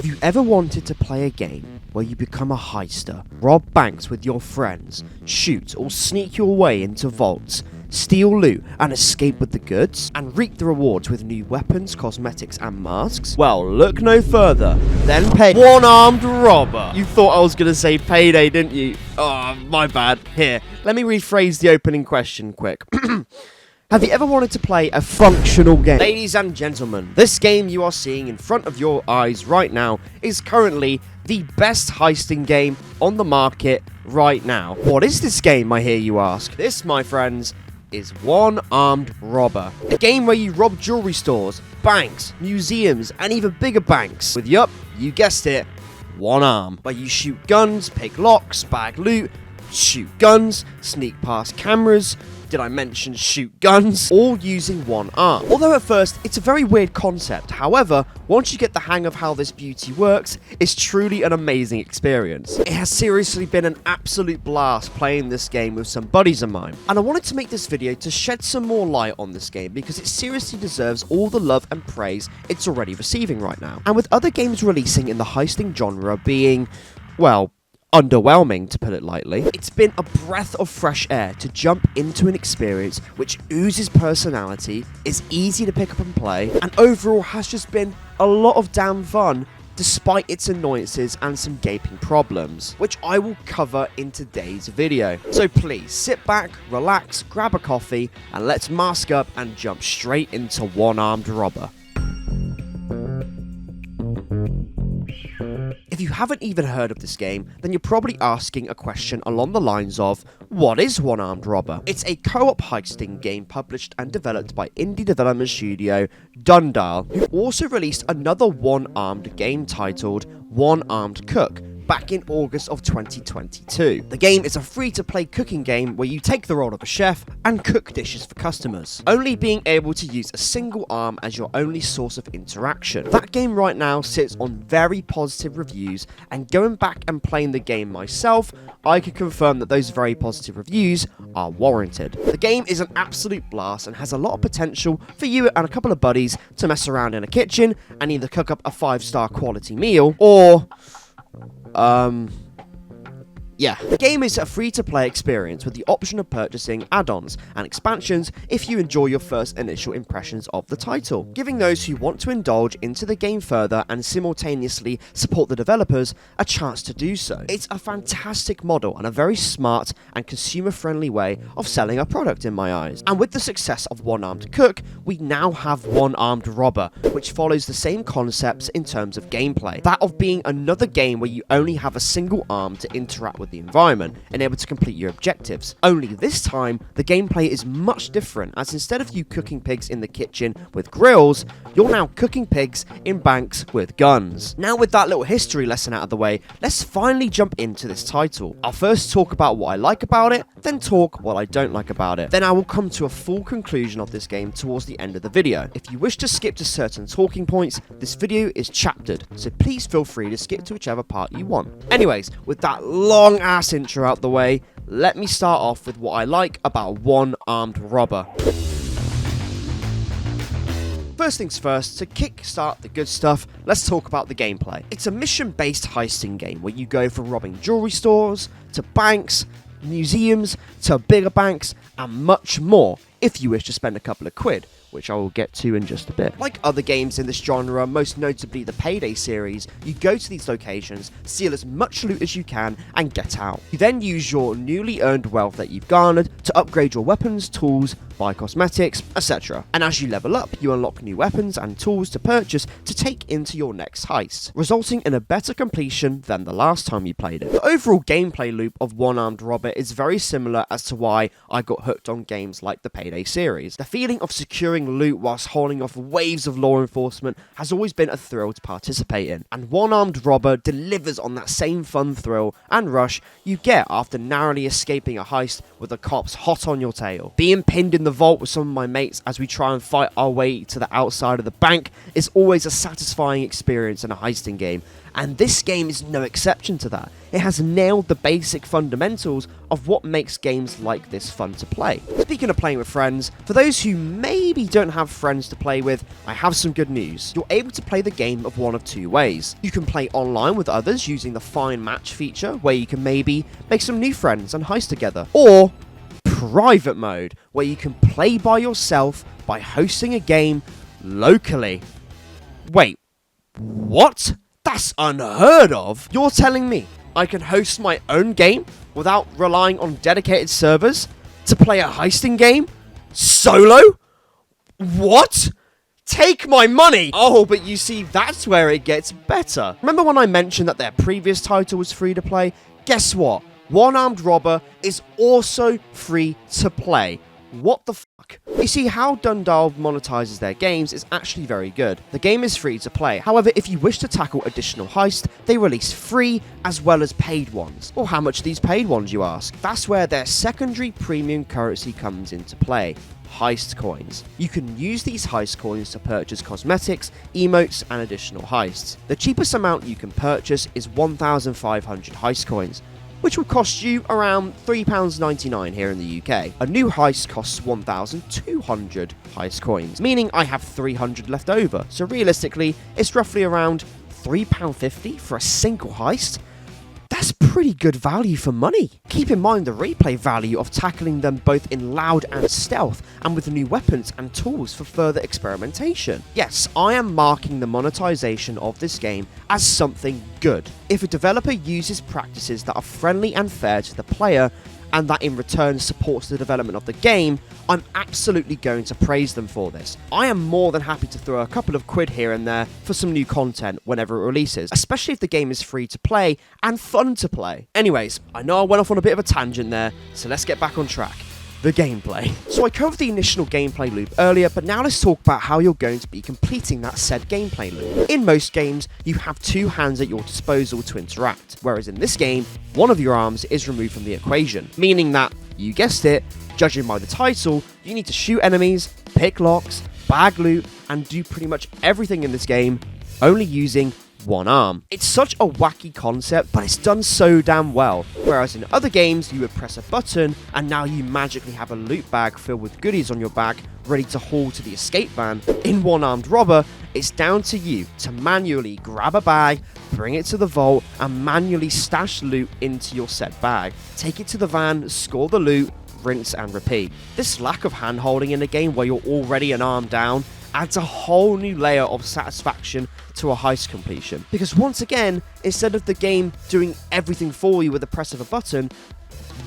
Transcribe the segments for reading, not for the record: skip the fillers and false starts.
Have you ever wanted to play a game where you become a heister, rob banks with your friends, shoot or sneak your way into vaults, steal loot and escape with the goods, and reap the rewards with new weapons, cosmetics and masks? Well, look no further than One-Armed Robber. You thought I was gonna say Payday, didn't you? Oh, my bad. Here, let me rephrase the opening question quick. Have you ever wanted to play a functional game? Ladies and gentlemen, this game you are seeing in front of your eyes right now is currently the best heisting game on the market right now. What is this game, I hear you ask? This, my friends, is One-Armed Robber. A game where you rob jewelry stores, banks, museums, and even bigger banks. With, yup, you guessed it, one arm. Where you shoot guns, pick locks, bag loot, shoot guns, sneak past cameras. Did I mention shoot guns? All using one arm. Although at first, it's a very weird concept. However, once you get the hang of how this beauty works, it's truly an amazing experience. It has seriously been an absolute blast playing this game with some buddies of mine. And I wanted to make this video to shed some more light on this game because it seriously deserves all the love and praise it's already receiving right now. And with other games releasing in the heisting genre being, well, underwhelming, to put it lightly, it's been a breath of fresh air to jump into an experience which oozes personality, is easy to pick up and play, and overall has just been a lot of damn fun despite its annoyances and some gaping problems, which I will cover in today's video. So please sit back, relax, grab a coffee, and let's mask up and jump straight into One-Armed Robber. If you haven't even heard of this game, then you're probably asking a question along the lines of, what is One-Armed Robber? It's a co-op heisting game published and developed by indie development studio Dundal, who also released another one-armed game titled One-Armed Cook back in August of 2022. The game is a free-to-play cooking game where you take the role of a chef and cook dishes for customers, only being able to use a single arm as your only source of interaction. That game right now sits on very positive reviews, and going back and playing the game myself, I can confirm that those very positive reviews are warranted. The game is an absolute blast and has a lot of potential for you and a couple of buddies to mess around in a kitchen and either cook up a 5-star quality meal or yeah. The game is a free-to-play experience with the option of purchasing add-ons and expansions if you enjoy your first initial impressions of the title, giving those who want to indulge into the game further and simultaneously support the developers a chance to do so. It's a fantastic model and a very smart and consumer-friendly way of selling a product in my eyes. And with the success of One-Armed Cook, we now have One-Armed Robber, which follows the same concepts in terms of gameplay. That of being another game where you only have a single arm to interact with the environment and able to complete your objectives. Only this time, the gameplay is much different, as instead of you cooking pigs in the kitchen with grills, you're now cooking pigs in banks with guns. Now with that little history lesson out of the way, let's finally jump into this title. I'll first talk about what I like about it, then talk what I don't like about it. Then I will come to a full conclusion of this game towards the end of the video. If you wish to skip to certain talking points, this video is chaptered, so please feel free to skip to whichever part you want. Anyways, with that long ass intro out the way, let me start off with what I like about One-Armed Robber. First things first, to kickstart the good stuff, let's talk about the gameplay. It's a mission-based heisting game where you go from robbing jewelry stores, to banks, museums, to bigger banks, and much more, if you wish to spend a couple of quid, which I will get to in just a bit. Like other games in this genre, most notably the Payday series, you go to these locations, steal as much loot as you can, and get out. You then use your newly earned wealth that you've garnered to upgrade your weapons, tools, buy cosmetics, etc. And as you level up, you unlock new weapons and tools to purchase to take into your next heist, resulting in a better completion than the last time you played it. The overall gameplay loop of One-Armed Robber is very similar as to why I got hooked on games like the Payday series. The feeling of securing loot whilst holding off waves of law enforcement has always been a thrill to participate in, and One-Armed Robber delivers on that same fun thrill and rush you get after narrowly escaping a heist with the cops hot on your tail, being pinned in the the vault with some of my mates as we try and fight our way to the outside of the bank is always a satisfying experience in a heisting game, and this game is no exception to that. It has nailed the basic fundamentals of what makes games like this fun to play. Speaking of playing with friends, for those who maybe don't have friends to play with, I have some good news. You're able to play the game of one of two ways. You can play online with others using the Find Match feature, where you can maybe make some new friends and heist together, or private mode, where you can play by yourself by hosting a game locally. Wait, what? That's unheard of! You're telling me I can host my own game without relying on dedicated servers to play a heisting game? Solo? What? Take my money! Oh, but you see, that's where it gets better. Remember when I mentioned that their previous title was free to play? Guess what? One Armed Robber is also free to play. What the fuck? You see, how Dundalk monetizes their games is actually very good. The game is free to play. However, if you wish to tackle additional heists, they release free as well as paid ones. Well, how much are these paid ones, you ask? That's where their secondary premium currency comes into play. Heist coins. You can use these heist coins to purchase cosmetics, emotes, and additional heists. The cheapest amount you can purchase is 1,500 heist coins, which will cost you around £3.99 here in the UK. A new heist costs 1,200 heist coins, meaning I have 300 left over. So realistically, it's roughly around £3.50 for a single heist. That's pretty good value for money. Keep in mind the replay value of tackling them both in loud and stealth, and with new weapons and tools for further experimentation. Yes, I am marking the monetization of this game as something good. If a developer uses practices that are friendly and fair to the player, and that in return supports the development of the game, I'm absolutely going to praise them for this. I am more than happy to throw a couple of quid here and there for some new content whenever it releases, especially if the game is free to play and fun to play. Anyways, I know I went off on a bit of a tangent there, so let's get back on track. The gameplay. So I covered the initial gameplay loop earlier, but now let's talk about how you're going to be completing that said gameplay loop. In most games, you have two hands at your disposal to interact, whereas in this game, one of your arms is removed from the equation, meaning that, you guessed it, judging by the title, you need to shoot enemies, pick locks, bag loot, and do pretty much everything in this game, only using one arm. It's such a wacky concept, but it's done so damn well. Whereas in other games, you would press a button, and now you magically have a loot bag filled with goodies on your back, ready to haul to the escape van. In One Armed Robber, it's down to you to manually grab a bag, bring it to the vault, and manually stash loot into your said bag. Take it to the van, score the loot, rinse and repeat. This lack of hand-holding in a game where you're already an arm down adds a whole new layer of satisfaction to a heist completion. Because once again, instead of the game doing everything for you with the press of a button,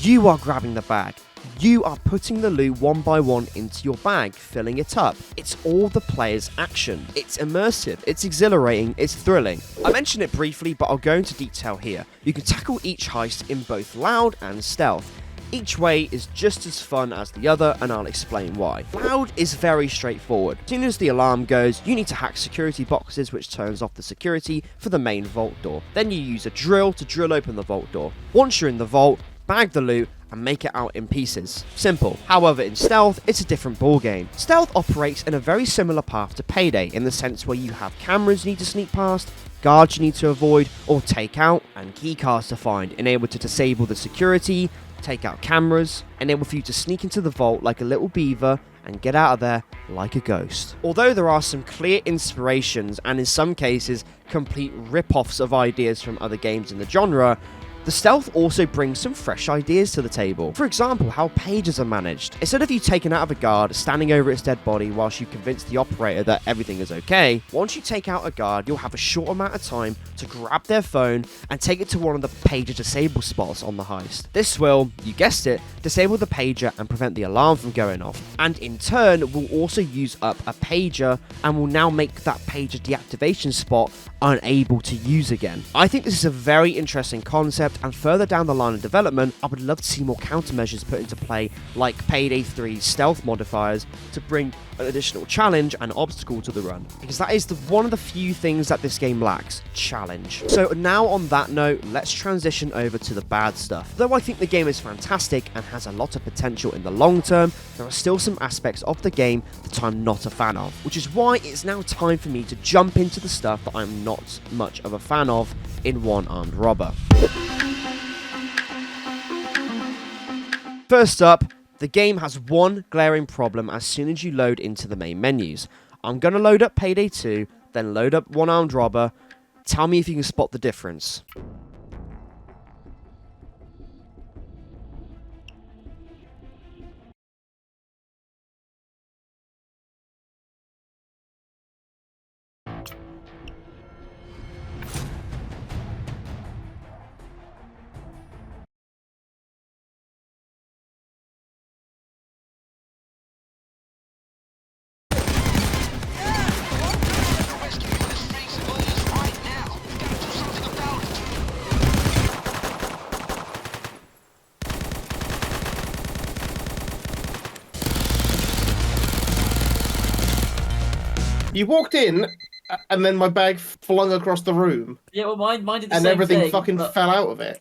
you are grabbing the bag. You are putting the loot one by one into your bag, filling it up. It's all the player's action. It's immersive, it's exhilarating, it's thrilling. I mentioned it briefly, but I'll go into detail here. You can tackle each heist in both loud and stealth. Each way is just as fun as the other, and I'll explain why. Loud is very straightforward. As soon as the alarm goes, you need to hack security boxes, which turns off the security for the main vault door. Then you use a drill to drill open the vault door. Once you're in the vault, bag the loot and make it out in pieces. Simple. However, in stealth, it's a different ballgame. Stealth operates in a very similar path to Payday, in the sense where you have cameras you need to sneak past, guards you need to avoid or take out, and keycards to find, enable to disable the security, take out cameras, enable for you to sneak into the vault like a little beaver and get out of there like a ghost. Although there are some clear inspirations and in some cases complete rip-offs of ideas from other games in the genre, the stealth also brings some fresh ideas to the table. For example, how pages are managed. Instead of you taking out of a guard, standing over its dead body whilst you convince the operator that everything is okay, once you take out a guard, you'll have a short amount of time to grab their phone and take it to one of the pager disable spots on the heist. This will, you guessed it, disable the pager and prevent the alarm from going off, and in turn will also use up a pager and will now make that pager deactivation spot unable to use again. I think this is a very interesting concept concept, and further down the line of development, I would love to see more countermeasures put into play, like Payday 3's stealth modifiers, to bring an additional challenge and obstacle to the run, because that is one of the few things that this game lacks: challenge. So now on that note, let's transition over to the bad stuff. Though I think the game is fantastic and has a lot of potential in the long term, there are still some aspects of the game that I'm not a fan of, which is why it's now time for me to jump into the stuff that I'm not much of a fan of in One Armed Robber. First up, the game has one glaring problem as soon as you load into the main menus. I'm going to load up Payday 2, then load up One Armed Robber. Tell me if you can spot the difference. You walked in, and then my bag flung across the room. Yeah, well, mine did the and same everything thing, fucking but fell out of it.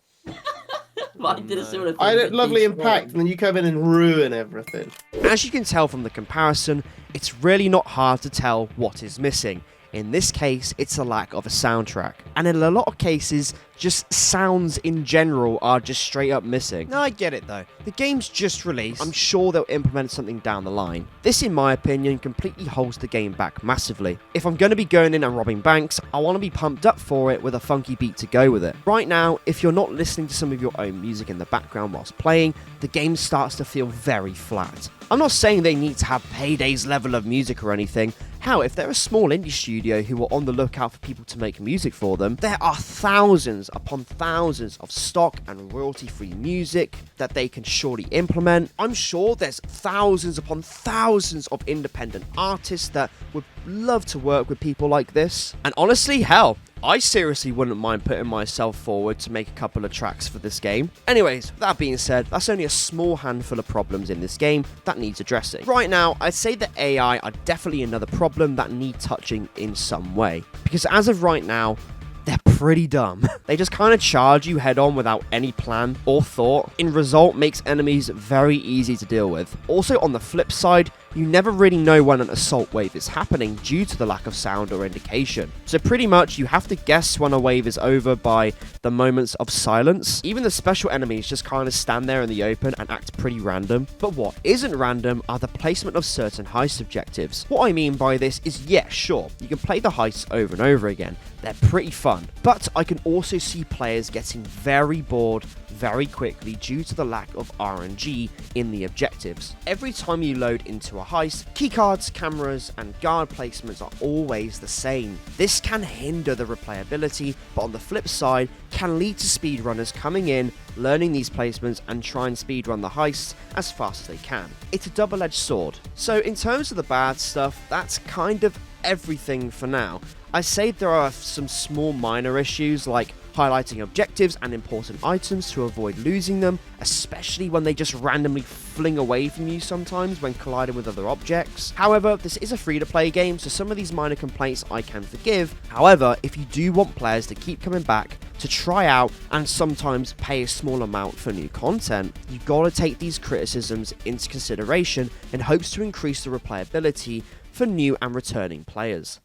mine did a similar thing. I had a but lovely destroyed. impact, and then you come in and ruin everything. As you can tell from the comparison, it's really not hard to tell what is missing. In this case, it's a lack of a soundtrack. And in a lot of cases, just sounds in general are just straight up missing. No, I get it though. The game's just released. I'm sure they'll implement something down the line. This, in my opinion, completely holds the game back massively. If I'm going to be going in and robbing banks, I want to be pumped up for it with a funky beat to go with it. Right now, if you're not listening to some of your own music in the background whilst playing, the game starts to feel very flat. I'm not saying they need to have Payday's level of music or anything. Hell, if they're a small indie studio who are on the lookout for people to make music for them, there are thousands upon thousands of stock and royalty-free music that they can surely implement. I'm sure there's thousands upon thousands of independent artists that would love to work with people like this. And honestly, hell, I seriously wouldn't mind putting myself forward to make a couple of tracks for this game. Anyways, that being said, that's only a small handful of problems in this game that needs addressing. Right now, I'd say that AI are definitely another problem that need touching in some way. Because as of right now, they're pretty dumb. They just kind of charge you head on without any plan or thought. In result, makes enemies very easy to deal with. Also, on the flip side, you never really know when an assault wave is happening due to the lack of sound or indication. So pretty much you have to guess when a wave is over by the moments of silence. Even the special enemies just kind of stand there in the open and act pretty random. But what isn't random are the placement of certain heist objectives. What I mean by this is, yeah, sure, you can play the heists over and over again. They're pretty fun. But I can also see players getting very bored very quickly due to the lack of RNG in the objectives. Every time you load into a heist, keycards, cameras, and guard placements are always the same. This can hinder the replayability, but on the flip side, can lead to speedrunners coming in, learning these placements, and try and speedrun the heists as fast as they can. It's a double-edged sword. So in terms of the bad stuff, that's kind of everything for now. I say there are some small minor issues like highlighting objectives and important items to avoid losing them, especially when they just randomly fling away from you sometimes when colliding with other objects. However, this is a free-to-play game, so some of these minor complaints I can forgive. However, if you do want players to keep coming back, to try out, and sometimes pay a small amount for new content, you gotta take these criticisms into consideration in hopes to increase the replayability for new and returning players.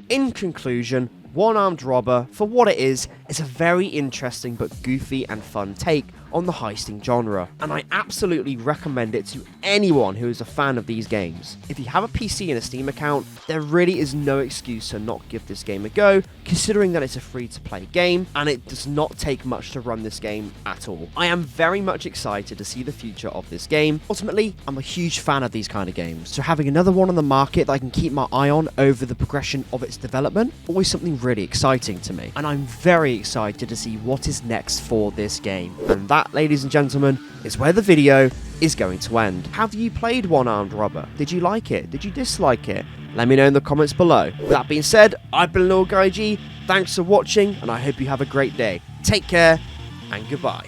In conclusion, One Armed Robber, for what it is a very interesting but goofy and fun take on the heisting genre, and I absolutely recommend it to anyone who is a fan of these games. If you have a PC and a Steam account, there really is no excuse to not give this game a go, considering that it's a free-to-play game, and it does not take much to run this game at all. I am very much excited to see the future of this game. Ultimately, I'm a huge fan of these kind of games, so having another one on the market that I can keep my eye on over the progression of its development, always something really exciting to me, and I'm very excited to see what is next for this game. And that, ladies and gentlemen, is where the video is going to end. Have you played One Armed Robber? Did you like it? Did you dislike it? Let me know in the comments below. With that being said, I've been Lil Guy G. Thanks for watching, and I hope you have a great day. Take care, and goodbye.